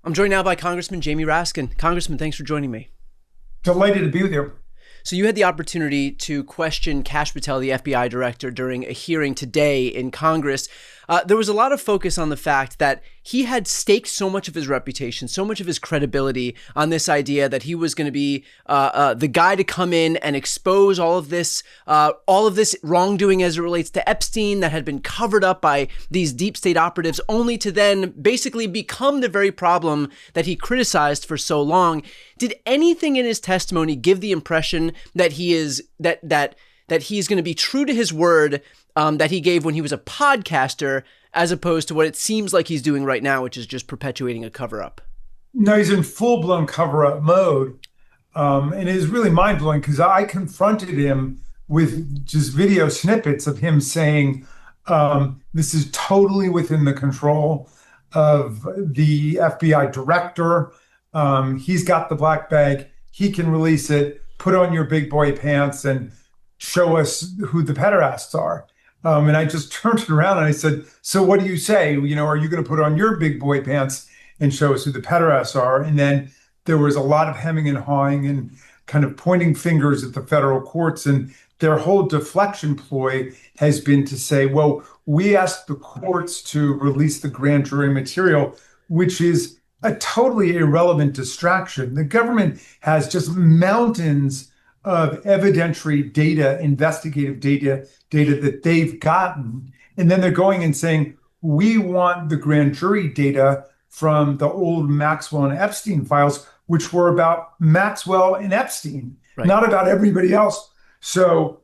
I'm joined now by Congressman Jamie Raskin. Congressman, thanks for joining me. Delighted to be with you. So you had the opportunity to question Kash Patel, the FBI director, during a hearing today in Congress. There was a lot of focus on the fact that he had staked so much of his reputation, so much of his credibility on this idea that he was going to be the guy to come in and expose all of this wrongdoing as it relates to Epstein that had been covered up by these deep state operatives, only to then basically become the very problem that he criticized for so long. Did anything in his testimony give the impression that he is that he's going to be true to his word that he gave when he was a podcaster, as opposed to what it seems like he's doing right now, which is just perpetuating a cover-up? No, he's in full-blown cover-up mode. And it is really mind-blowing because I confronted him with just video snippets of him saying, this is totally within the control of the FBI director. He's got the black bag. He can release it, put on your big boy pants, and show us who the pederasts are. And I just turned it around and I said, so what do you say? You know, are you going to put on your big boy pants and show us who the pederasts are? And then there was a lot of hemming and hawing and kind of pointing fingers at the federal courts. And their whole deflection ploy has been to say, well, we asked the courts to release the grand jury material, which is a totally irrelevant distraction. The government has just mountains of evidentiary data, investigative data that they've gotten. And then they're going and saying, we want the grand jury data from the old Maxwell and Epstein files, which were about Maxwell and Epstein, right, not about everybody else. So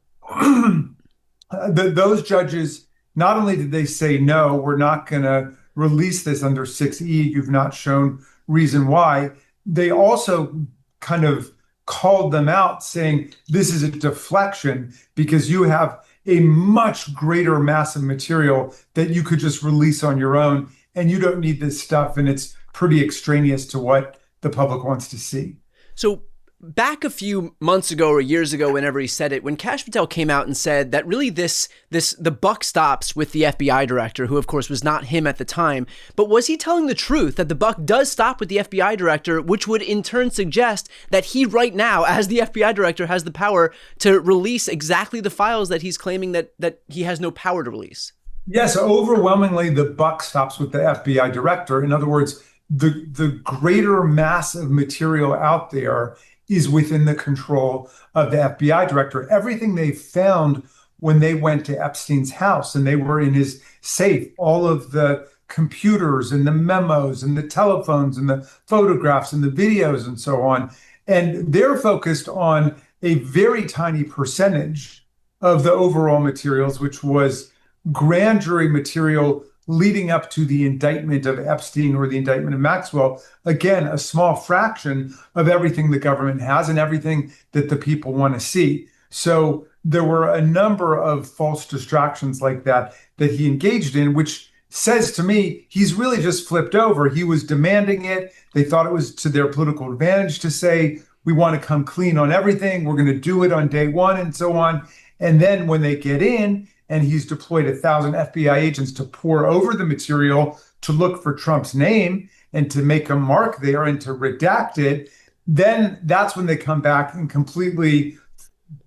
those judges, not only did they say, no, we're not going to release this under 6E, you've not shown reason why, they also kind of called them out saying, this is a deflection because you have a much greater mass of material that you could just release on your own, and you don't need this stuff, and it's pretty extraneous to what the public wants to see. So back a few months ago or years ago, whenever he said it, when Kash Patel came out and said that really the buck stops with the FBI director, who of course was not him at the time, but was he telling the truth that the buck does stop with the FBI director, which would in turn suggest that he right now, as the FBI director, has the power to release exactly the files that he's claiming that he has no power to release? Yes, overwhelmingly the buck stops with the FBI director. In other words, the greater mass of material out there is within the control of the FBI director. Everything they found when they went to Epstein's house and they were in his safe, all of the computers and the memos and the telephones and the photographs and the videos and so on. And they're focused on a very tiny percentage of the overall materials, which was grand jury material leading up to the indictment of Epstein or the indictment of Maxwell. Again, a small fraction of everything the government has and everything that the people want to see. So there were a number of false distractions like that he engaged in, which says to me, he's really just flipped over. He was demanding it. They thought it was to their political advantage to say, we want to come clean on everything. We're going to do it on day one and so on. And then when they get in, and he's deployed 1,000 FBI agents to pore over the material to look for Trump's name and to make a mark there and to redact it, then that's when they come back and completely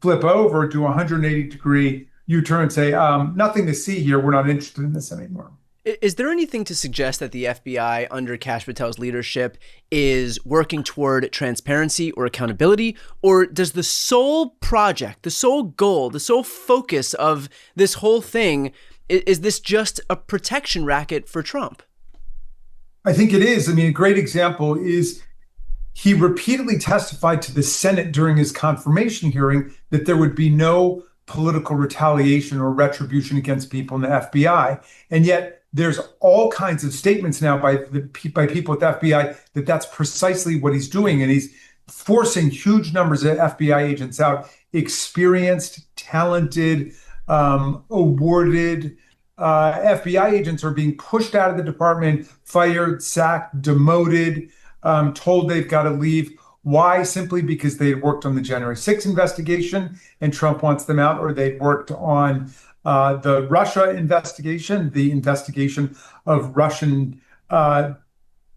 flip over, do a 180-degree U-turn and say, nothing to see here. We're not interested in this anymore. Is there anything to suggest that the FBI under Kash Patel's leadership is working toward transparency or accountability? Or does the sole project, the sole goal, the sole focus of this whole thing, is this just a protection racket for Trump? I think it is. I mean, a great example is he repeatedly testified to the Senate during his confirmation hearing that there would be no political retaliation or retribution against people in the FBI. And yet there's all kinds of statements now by people at the FBI that that's precisely what he's doing. And he's forcing huge numbers of FBI agents out, experienced, talented, awarded FBI agents are being pushed out of the department, fired, sacked, demoted, told they've got to leave. Why? Simply because they had worked on the January 6th investigation and Trump wants them out, or they'd worked on the Russia investigation, the investigation of Russian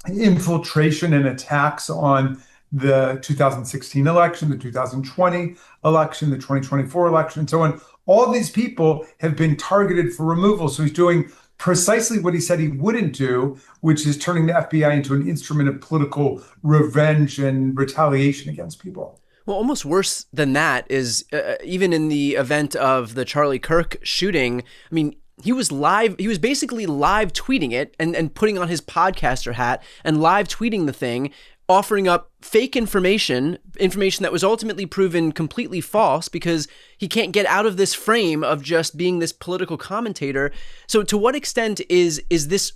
infiltration and attacks on the 2016 election, the 2020 election, the 2024 election, and so on. All these people have been targeted for removal. So he's doing precisely what he said he wouldn't do, which is turning the FBI into an instrument of political revenge and retaliation against people. Well, almost worse than that is even in the event of the Charlie Kirk shooting, I mean, he was basically live tweeting it and putting on his podcaster hat and live tweeting the thing, offering up fake information that was ultimately proven completely false because he can't get out of this frame of just being this political commentator. So to what extent is this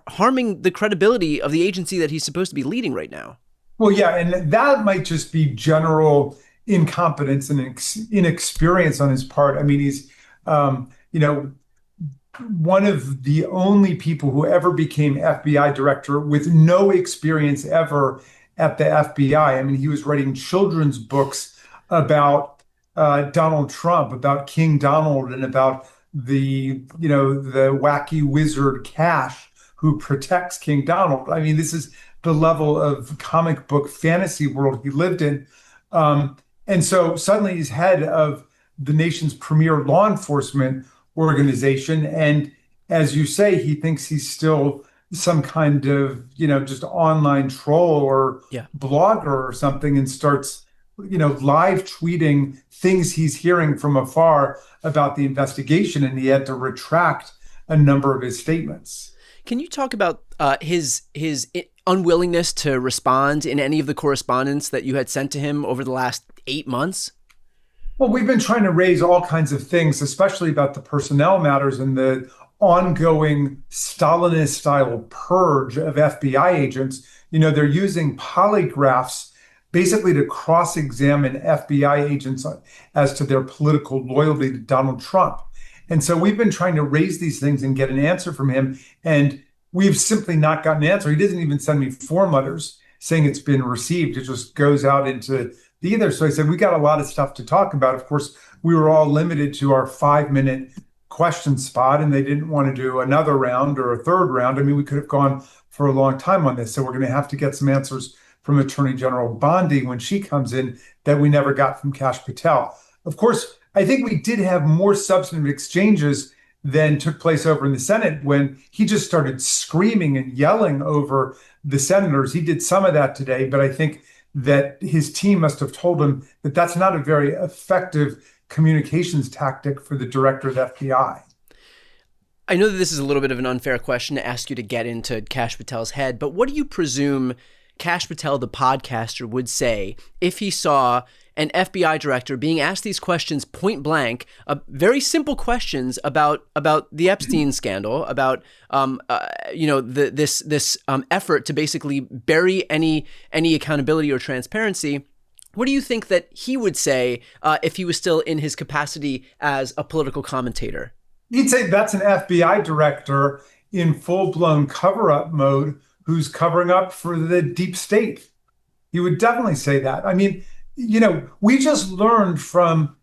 harming the credibility of the agency that he's supposed to be leading right now? Well, yeah, and that might just be general incompetence and inexperience on his part. I mean, he's, one of the only people who ever became FBI director with no experience ever at the FBI. I mean, he was writing children's books about Donald Trump, about King Donald, and about the wacky wizard Kash who protects King Donald. I mean, this is the level of comic book fantasy world he lived in. And so suddenly he's head of the nation's premier law enforcement organization. And as you say, he thinks he's still some kind of, just online troll or blogger or something, and starts, live tweeting things he's hearing from afar about the investigation. And he had to retract a number of his statements. Can you talk about his unwillingness to respond in any of the correspondence that you had sent to him over the last 8 months? Well, we've been trying to raise all kinds of things, especially about the personnel matters and the ongoing Stalinist-style purge of FBI agents. They're using polygraphs basically to cross-examine FBI agents as to their political loyalty to Donald Trump. And so we've been trying to raise these things and get an answer from him. And we've simply not gotten an answer. He doesn't even send me form letters saying it's been received. It just goes out into the ether. So I said, we got a lot of stuff to talk about. Of course, we were all limited to our 5-minute question spot, and they didn't want to do another round or a third round. I mean, we could have gone for a long time on this. So we're going to have to get some answers from Attorney General Bondi when she comes in that we never got from Kash Patel. Of course, I think we did have more substantive exchanges than took place over in the Senate when he just started screaming and yelling over the senators. He did some of that today, but I think that his team must have told him that that's not a very effective communications tactic for the director of the FBI. I know that this is a little bit of an unfair question to ask you to get into Kash Patel's head, but what do you presume Kash Patel, the podcaster, would say if he saw an FBI director being asked these questions point blank, very simple questions about the Epstein scandal, about this effort to basically bury any accountability or transparency? What do you think that he would say if he was still in his capacity as a political commentator? He'd say that's an FBI director in full-blown cover-up mode who's covering up for the deep state. He would definitely say that. I mean, we just learned from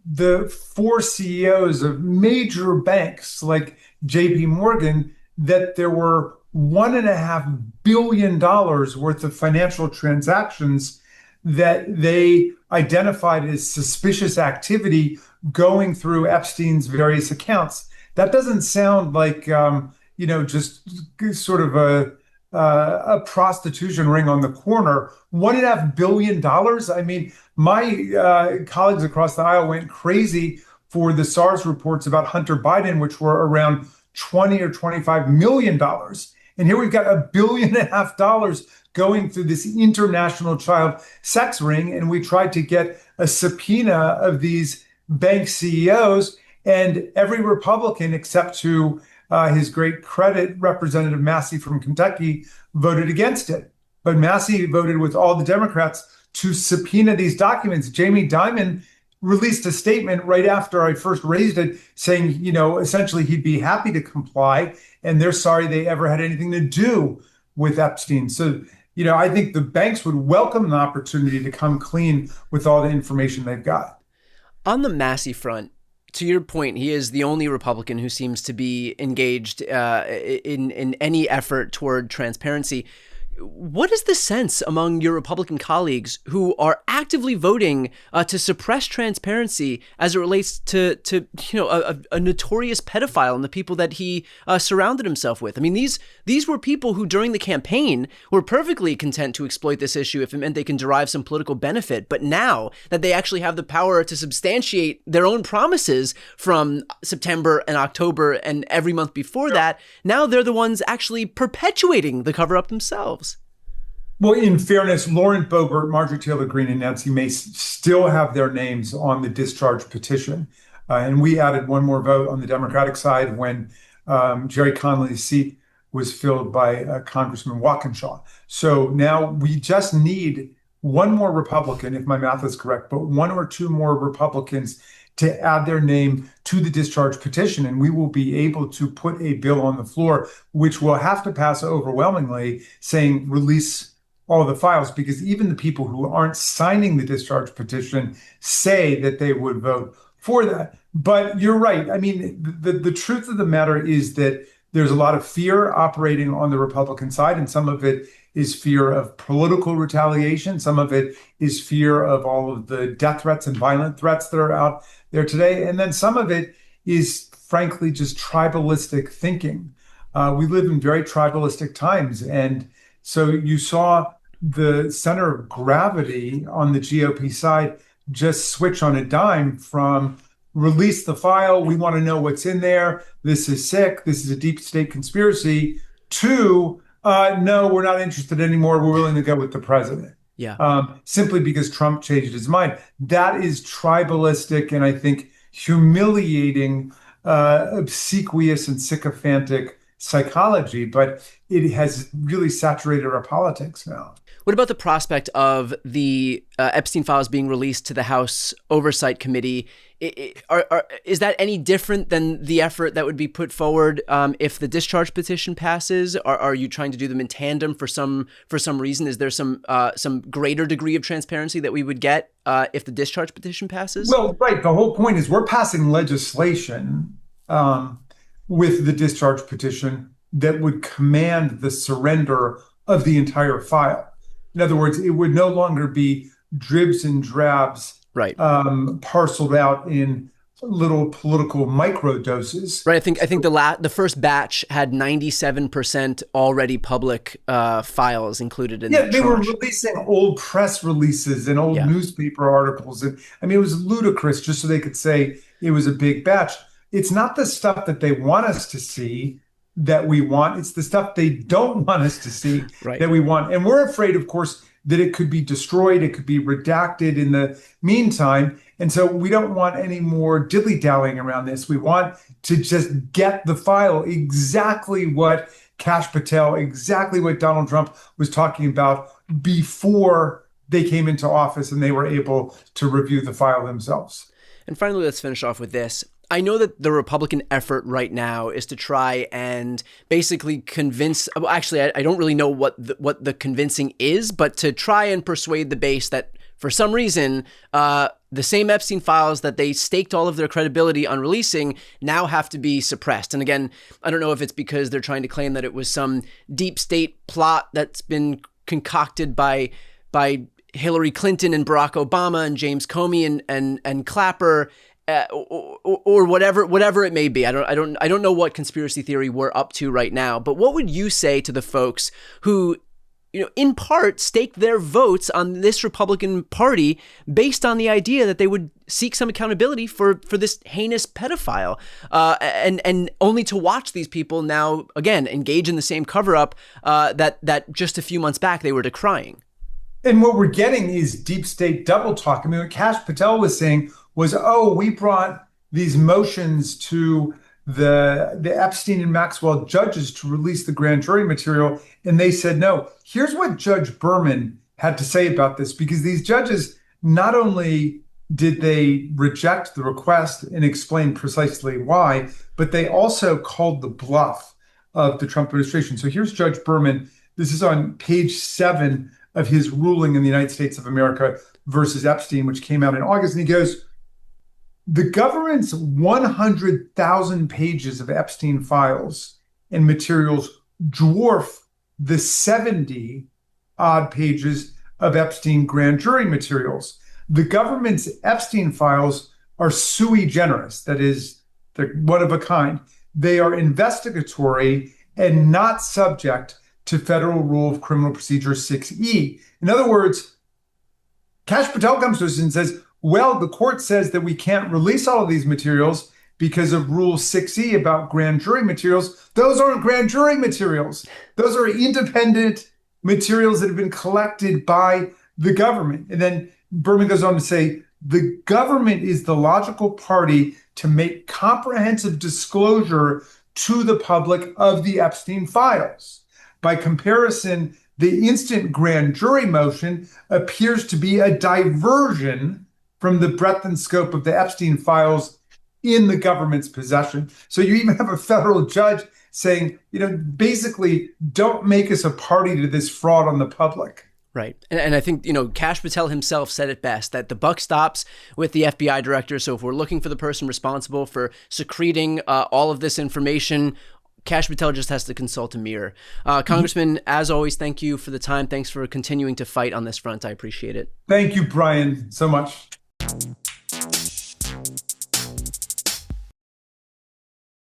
the 4 CEOs of major banks like JP Morgan that there were $1.5 billion worth of financial transactions that they identified as suspicious activity going through Epstein's various accounts. That doesn't sound like, just sort of a prostitution ring on the corner. $1.5 billion. I mean, my colleagues across the aisle went crazy for the SARS reports about Hunter Biden, which were around $20 or $25 million. And here we've got $1.5 billion going through this international child sex ring. And we tried to get a subpoena of these bank CEOs, and every Republican, except to his great credit, Representative Massey from Kentucky, voted against it. But Massey voted with all the Democrats to subpoena these documents. Jamie Dimon released a statement right after I first raised it saying, essentially he'd be happy to comply, and they're sorry they ever had anything to do with Epstein. So, I think the banks would welcome an opportunity to come clean with all the information they've got. On the Massey front, to your point, he is the only Republican who seems to be engaged in any effort toward transparency. what is the sense among your Republican colleagues who are actively voting to suppress transparency as it relates to a notorious pedophile and the people that he surrounded himself with? I mean, these were people who during the campaign were perfectly content to exploit this issue if it meant they can derive some political benefit. But now that they actually have the power to substantiate their own promises from September and October and every month before that, now they're the ones actually perpetuating the cover-up themselves. Well, in fairness, Lauren Boebert, Marjorie Taylor Greene, and Nancy Mace still have their names on the discharge petition. And we added one more vote on the Democratic side when Jerry Connolly's seat was filled by Congressman Walkinshaw. So now we just need one more Republican, if my math is correct, but one or two more Republicans to add their name to the discharge petition, and we will be able to put a bill on the floor, which will have to pass overwhelmingly, saying release all the files, because even the people who aren't signing the discharge petition say that they would vote for that. But you're right. I mean, the truth of the matter is that there's a lot of fear operating on the Republican side, and some of it is fear of political retaliation. Some of it is fear of all of the death threats and violent threats that are out there today. And then some of it is, frankly, just tribalistic thinking. We live in very tribalistic times. And so you saw the center of gravity on the GOP side just switch on a dime from release the file, we want to know what's in there, this is sick, this is a deep state conspiracy, to no, we're not interested anymore, we're willing to go with the president. Simply because Trump changed his mind. That is tribalistic and I think humiliating, obsequious and sycophantic psychology, but it has really saturated our politics now. What about the prospect of the Epstein files being released to the House Oversight Committee? Is that any different than the effort that would be put forward if the discharge petition passes? Are you trying to do them in tandem for some reason? Is there some greater degree of transparency that we would get if the discharge petition passes? Well, right. The whole point is we're passing legislation with the discharge petition that would command the surrender of the entire file. In other words, it would no longer be dribs and drabs, right, parceled out in little political micro doses. Right. I think the first batch had 97% already public files included in that. Yeah, they were releasing old press releases and old newspaper articles, and I mean it was ludicrous just so they could say it was a big batch. It's not the stuff that they want us to see that we want. It's the stuff they don't want us to see that we want. And we're afraid, of course, that it could be destroyed. It could be redacted in the meantime. And so we don't want any more dilly-dallying around this. We want to just get the file, exactly what Kash Patel, exactly what Donald Trump was talking about before they came into office and they were able to review the file themselves. And finally, let's finish off with this. I know that the Republican effort right now is to try and basically convince, well, actually, I don't really know what the convincing is, but to try and persuade the base that for some reason, the same Epstein files that they staked all of their credibility on releasing now have to be suppressed. And again, I don't know if it's because they're trying to claim that it was some deep state plot that's been concocted by Hillary Clinton and Barack Obama and James Comey and Clapper, or whatever it may be. I don't know what conspiracy theory we're up to right now, but what would you say to the folks who, in part staked their votes on this Republican Party based on the idea that they would seek some accountability for this heinous pedophile, and only to watch these people now again engage in the same cover-up that just a few months back they were decrying? And what we're getting is deep state double talk. I mean, what Kash Patel was saying was, we brought these motions to the Epstein and Maxwell judges to release the grand jury material, and they said no. Here's what Judge Berman had to say about this, because these judges, not only did they reject the request and explain precisely why, but they also called the bluff of the Trump administration. So here's Judge Berman. This is on page 7 of his ruling in the United States of America versus Epstein, which came out in August. And he goes, the government's 100,000 pages of Epstein files and materials dwarf the 70 odd pages of Epstein grand jury materials. The government's Epstein files are sui generis, that is, they're one of a kind. They are investigatory and not subject to Federal Rule of Criminal Procedure 6E. In other words, Kash Patel comes to us and says, well, the court says that we can't release all of these materials because of Rule 6E about grand jury materials. Those aren't grand jury materials. Those are independent materials that have been collected by the government. And then Berman goes on to say, the government is the logical party to make comprehensive disclosure to the public of the Epstein files. By comparison, the instant grand jury motion appears to be a diversion from the breadth and scope of the Epstein files in the government's possession. So you even have a federal judge saying, basically, don't make us a party to this fraud on the public. Right. And I think, Kash Patel himself said it best, that the buck stops with the FBI director. So if we're looking for the person responsible for secreting all of this information, Kash Patel just has to consult a mirror. Congressman, as always, thank you for the time. Thanks for continuing to fight on this front. I appreciate it. Thank you, Brian, so much.